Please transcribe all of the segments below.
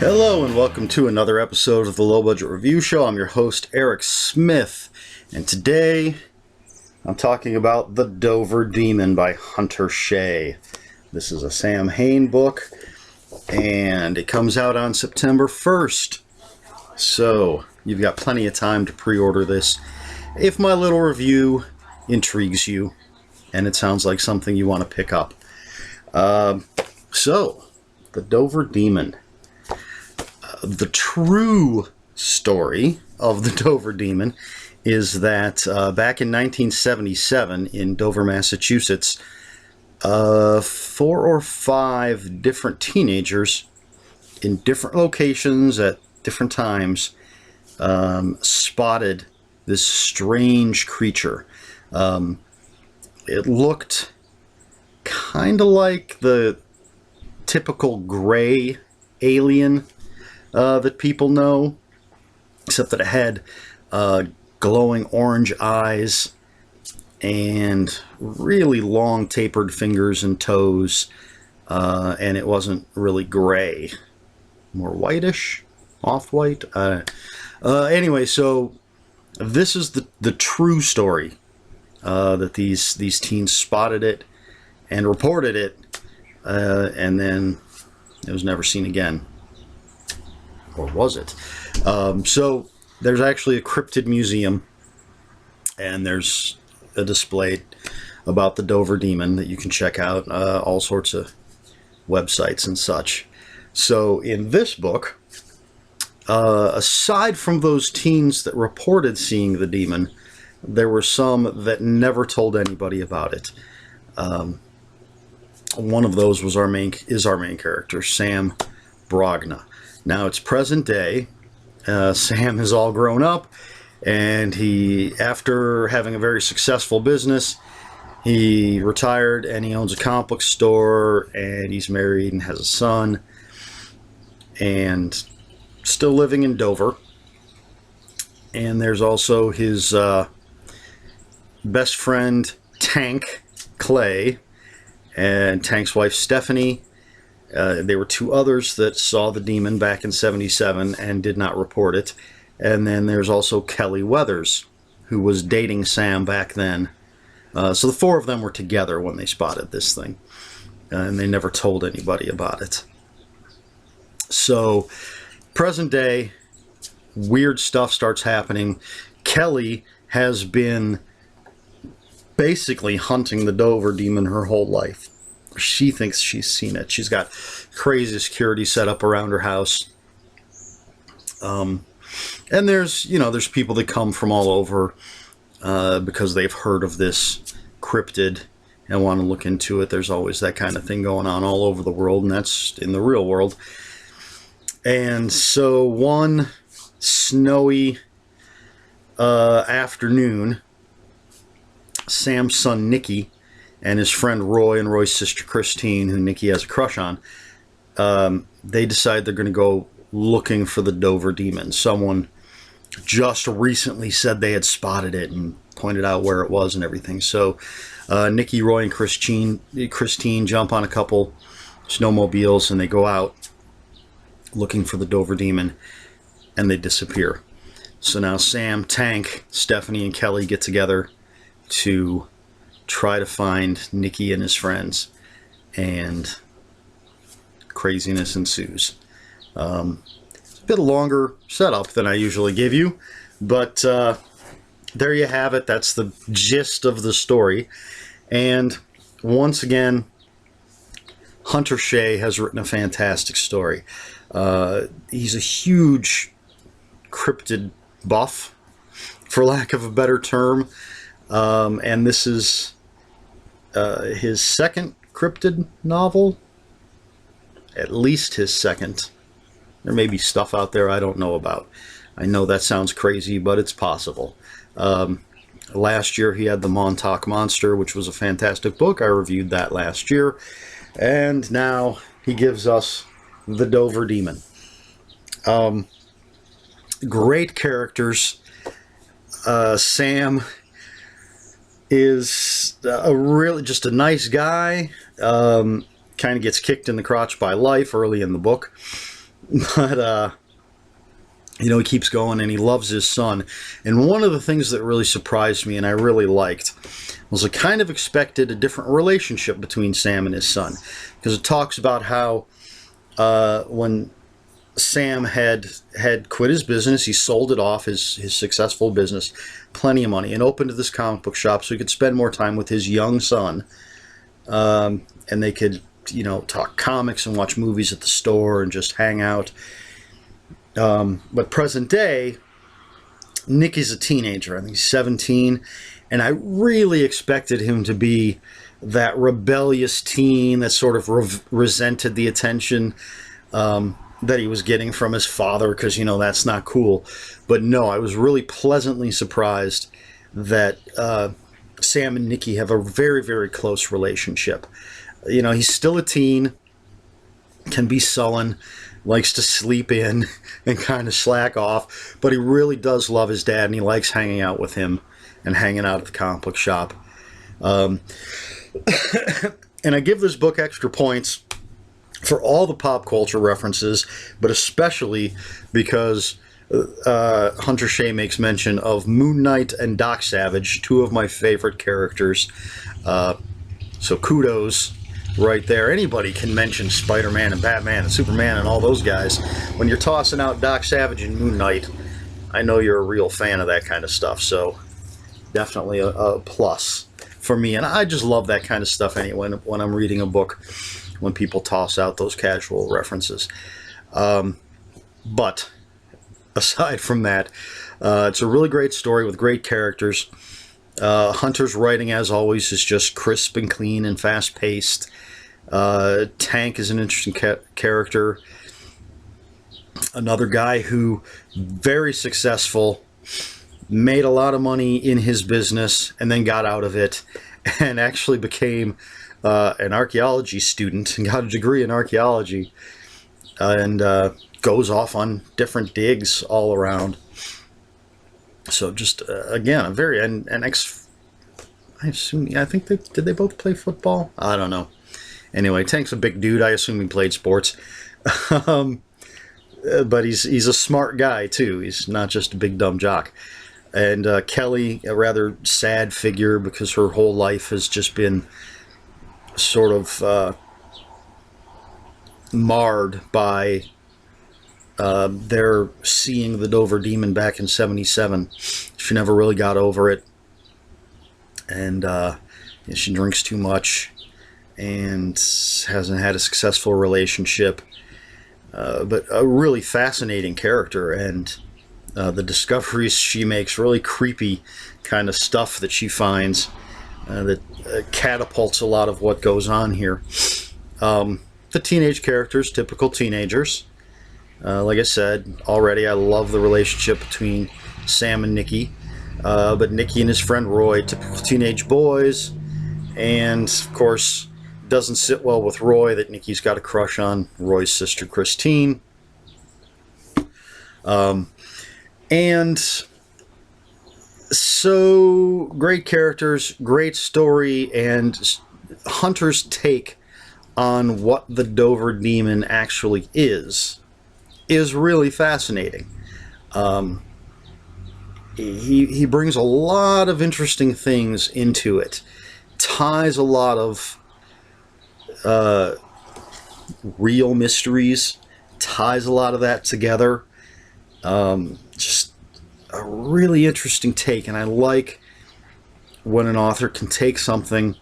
Hello and welcome to another episode of the Low Budget Review Show. I'm your host Eric Smith, and today I'm talking about The Dover Demon by Hunter Shea. This is a Sam Hain book, and it comes out on September 1st. So you've got plenty of time to pre-order this if my little review intrigues you and it sounds like something you want to pick up. So, The Dover Demon. The true story of the Dover Demon is that back in 1977 in Dover, Massachusetts, 4 or 5 different teenagers in different locations at different times spotted this strange creature. It looked kind of like the typical gray alien that people know, except that it had glowing orange eyes and really long tapered fingers and toes, and it wasn't really gray, more whitish, off-white. Anyway, so this is the true story, that these teens spotted it and reported it, and then it was never seen again. Or was it? So there's actually a cryptid museum, and there's a display about the Dover Demon that you can check out, all sorts of websites and such. So in this book, aside from those teens that reported seeing the demon, there were some that never told anybody about it. One of those was our main character, Sam Dragna. Now it's present day. Sam is all grown up, and after having a very successful business, he retired and he owns a comic book store, and he's married and has a son, and still living in Dover. And there's also his best friend Tank Clay and Tank's wife Stephanie. There were 2 others that saw the demon back in '77 and did not report it. And then there's also Kelly Weathers, who was dating Sam back then. So the 4 of them were together when they spotted this thing. And they never told anybody about it. So, present day, weird stuff starts happening. Kelly has been basically hunting the Dover Demon her whole life. She thinks she's seen it. She's got crazy security set up around her house. And there's people that come from all over because they've heard of this cryptid and want to look into it. There's always that kind of thing going on all over the world, and that's in the real world. And so one snowy afternoon, Sam's son Nicky and his friend Roy and Roy's sister Christine, who Nicky has a crush on, they decide they're going to go looking for the Dover Demon. Someone just recently said they had spotted it and pointed out where it was and everything. So Nicky, Roy, and Christine jump on a couple snowmobiles, and they go out looking for the Dover Demon, and they disappear. So now Sam, Tank, Stephanie, and Kelly get together to try to find Nicky and his friends, and craziness ensues. It's a bit longer setup than I usually give you, but there you have it. That's the gist of the story. And once again, Hunter Shea has written a fantastic story. He's a huge cryptid buff, for lack of a better term. And this is his second cryptid novel, at least his second. There may be stuff out there I don't know about. I know that sounds crazy, but it's possible. Last year he had The Montauk Monster, which was a fantastic book. I reviewed that last year. And now he gives us The Dover Demon. Great characters. Sam is just a nice guy. Kind of gets kicked in the crotch by life early in the book. But he keeps going, and he loves his son. And one of the things that really surprised me and I really liked was I kind of expected a different relationship between Sam and his son, because it talks about how when Sam had quit his business, he sold it off, his successful business, plenty of money, and opened this comic book shop so he could spend more time with his young son, and they could talk comics and watch movies at the store and just hang out. But present day, Nicky's a teenager. I think he's 17, and I really expected him to be that rebellious teen that sort of resented the attention that he was getting from his father, because that's not cool. But no, I was really pleasantly surprised that Sam and Nicky have a very, very close relationship. He's still a teen, can be sullen, likes to sleep in and kind of slack off, but he really does love his dad, and he likes hanging out with him and hanging out at the comic book shop. And I give this book extra points for all the pop culture references, but especially because Hunter Shea makes mention of Moon Knight and Doc Savage, two of my favorite characters. So kudos right there. Anybody can mention Spider-Man and Batman and Superman and all those guys. When you're tossing out Doc Savage and Moon Knight, I know you're a real fan of that kind of stuff, so definitely a plus for me. And I just love that kind of stuff anyway when I'm reading a book, when people toss out those casual references. But aside from that, it's a really great story with great characters. Hunter's writing, as always, is just crisp and clean and fast-paced. Tank is an interesting character. Another guy who, very successful, made a lot of money in his business and then got out of it and actually became an archaeology student and got a degree in archaeology, and goes off on different digs all around. So just again, a very I assume, I think did they both play football? I don't know. Anyway, Tank's a big dude. I assume he played sports. But he's a smart guy too. He's not just a big dumb jock. And Kelly, a rather sad figure because her whole life has just been sort of marred by their seeing the Dover Demon back in '77. She never really got over it, and she drinks too much and hasn't had a successful relationship. But a really fascinating character, and the discoveries she makes, really creepy kind of stuff that she finds that catapults a lot of what goes on here. The teenage characters, typical teenagers. Like I said already, I love the relationship between Sam and Nicky. But Nicky and his friend Roy, typical teenage boys. And, of course, doesn't sit well with Roy that Nicky's got a crush on Roy's sister Christine. And so, great characters, great story, and Hunter's take on what the Dover Demon actually is really fascinating. He brings a lot of interesting things into it, ties a lot of real mysteries, ties a lot of that together. Just a really interesting take, and I like when an author can take something,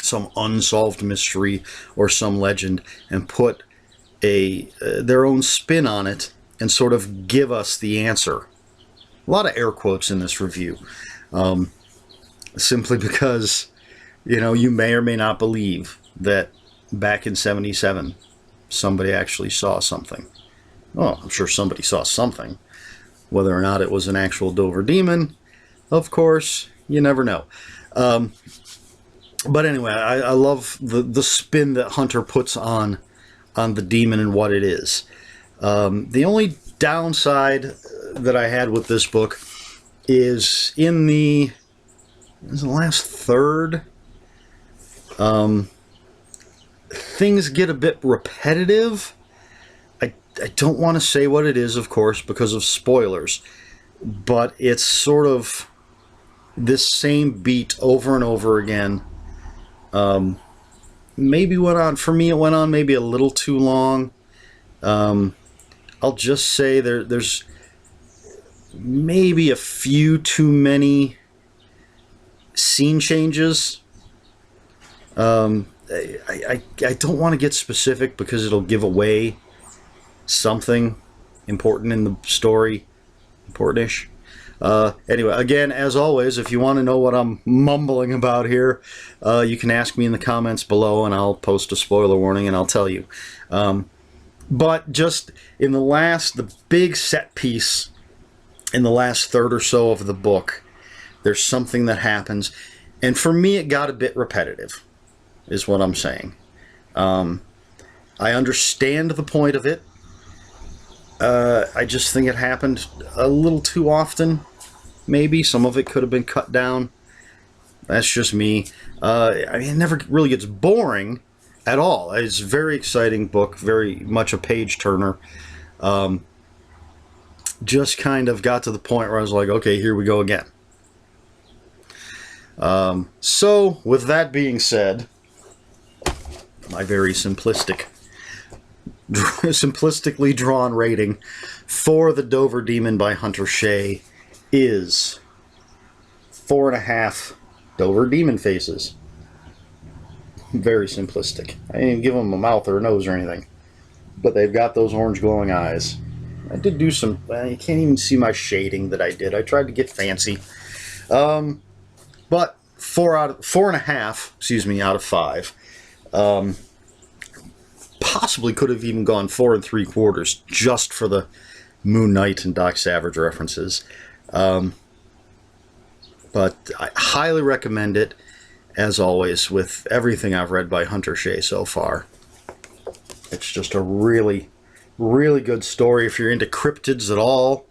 some unsolved mystery or some legend, and put their own spin on it and sort of give us the answer. A lot of air quotes in this review, simply because you may or may not believe that back in '77 somebody actually saw something. Oh, I'm sure somebody saw something. Whether or not it was an actual Dover Demon, of course, you never know. But anyway, I love the spin that Hunter puts on the demon and what it is. The only downside that I had with this book is in the last third, things get a bit repetitive. I I don't want to say what it is, of course, because of spoilers, but it's sort of this same beat over and over again. Maybe went on, for me, it went on maybe a little too long. I'll just say there's maybe a few too many scene changes. I don't want to get specific because it'll give away something important in the story, important-ish. Anyway, again, as always, if you want to know what I'm mumbling about here, you can ask me in the comments below, and I'll post a spoiler warning, and I'll tell you. But just in the big set piece in the last third or so of the book, there's something that happens, and for me, it got a bit repetitive, is what I'm saying. I understand the point of it. I just think it happened a little too often. Maybe some of it could have been cut down. That's just me. I mean, it never really gets boring at all. It's a very exciting book, very much a page turner. Just kind of got to the point where I was like, okay, here we go again. So, with that being said, my very simplistically drawn rating for The Dover Demon by Hunter Shea is 4.5 Dover Demon faces. Very simplistic. I didn't even give them a mouth or a nose or anything, but they've got those orange glowing eyes. I did do some, you can't even see my shading that I did. I tried to get fancy. But 4.5, excuse me, out of 5. Possibly could have even gone 4 3/4 just for the Moon Knight and Doc Savage references. But I highly recommend it, as always, with everything I've read by Hunter Shea so far. It's just a really, really good story. If you're into cryptids at all,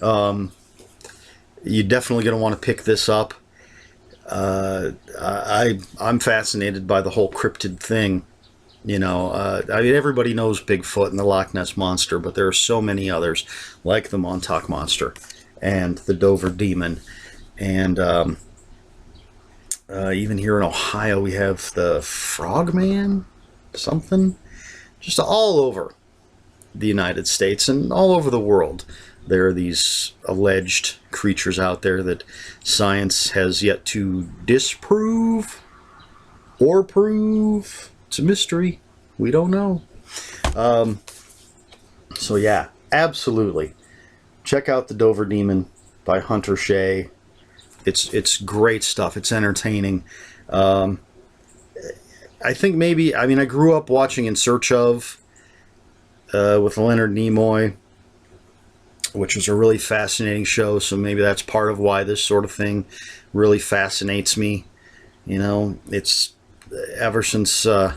you're definitely going to want to pick this up. I'm fascinated by the whole cryptid thing. You know, I mean, everybody knows Bigfoot and the Loch Ness Monster, but there are so many others, like the Montauk Monster and the Dover Demon. And even here in Ohio, we have the Frogman, something. Just all over the United States and all over the world. There are these alleged creatures out there that science has yet to disprove or prove. It's a mystery. We don't know. So yeah, absolutely. Check out The Dover Demon by Hunter Shea. It's great stuff. It's entertaining. I think maybe, I mean, I grew up watching In Search Of with Leonard Nimoy, which was a really fascinating show, so maybe that's part of why this sort of thing really fascinates me. You know, it's ever since I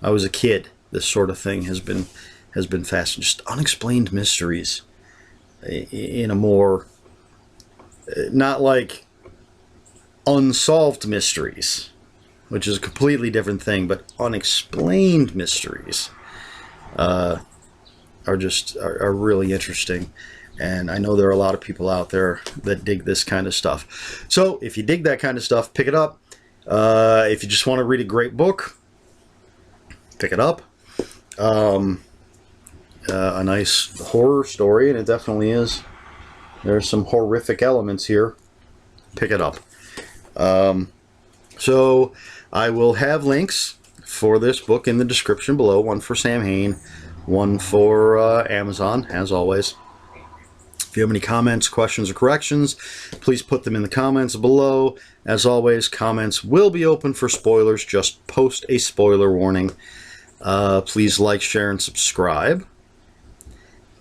was a kid, this sort of thing has been fascinating. Just unexplained mysteries in a more, not like unsolved mysteries, which is a completely different thing, but unexplained mysteries are really interesting. And I know there are a lot of people out there that dig this kind of stuff. So if you dig that kind of stuff, pick it up. If you just want to read a great book, pick it up. A nice horror story, and it definitely is. There are some horrific elements here. Pick it up. So I will have links for this book in the description below. One for Sam Hain, one for Amazon, as always. If you have any comments, questions, or corrections, please put them in the comments below. As always, comments will be open for spoilers. Just post a spoiler warning. Please like, share, and subscribe.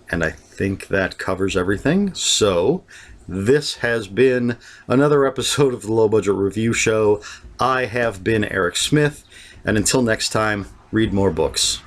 And I think that covers everything. So, this has been another episode of the Low Budget Review Show. I have been Eric Smith, and until next time, read more books.